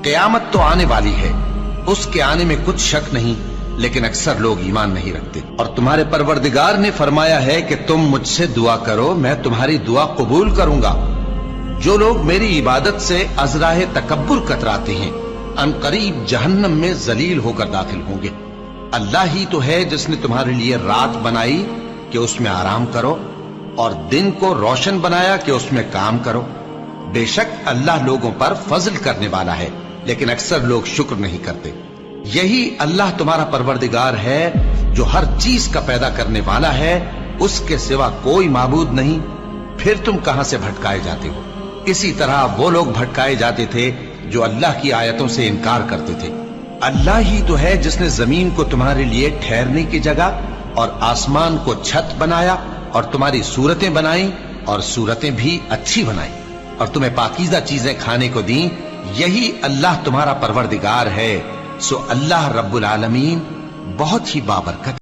क़यामत तो आने वाली है, उसके आने में कुछ शक नहीं, लेकिन अक्सर लोग ईमान नहीं रखते। और तुम्हारे परवरदिगार ने फरमाया है कि तुम मुझसे दुआ करो, मैं तुम्हारी दुआ कबूल करूंगा। जो लोग मेरी इबादत से अज़राह तकब्बुर कतराते हैं, अनकरीब जहन्नम में जलील होकर दाखिल होंगे। अल्लाह ही तो है जिसने तुम्हारे लिए रात बनाई कि उसमें आराम करो, और दिन को रोशन बनाया कि उसमें काम करो। बेशक अल्लाह लोगों पर फजल करने वाला है, लेकिन अक्सर लोग शुक्र नहीं करते। यही अल्लाह तुम्हारा परवरदिगार है जो हर चीज का पैदा करने वाला है, उसके सिवा कोई माबूद नहीं, फिर तुम कहां से भटकाए जाते हो। इसी तरह वो लोग भटकाए जाते थे जो अल्लाह की आयतों से इनकार करते थे। अल्लाह ही तो है जिसने जमीन को तुम्हारे लिए ठहरने की जगह और आसमान को छत बनाया, और तुम्हारी सूरतें बनाई और सूरतें भी अच्छी बनाई, और तुम्हें पाकीज़ा चीजें खाने को दी। यही अल्लाह तुम्हारा परवरदिगार है। सो अल्लाह रब्बुल आलमीन बहुत ही बाबरकत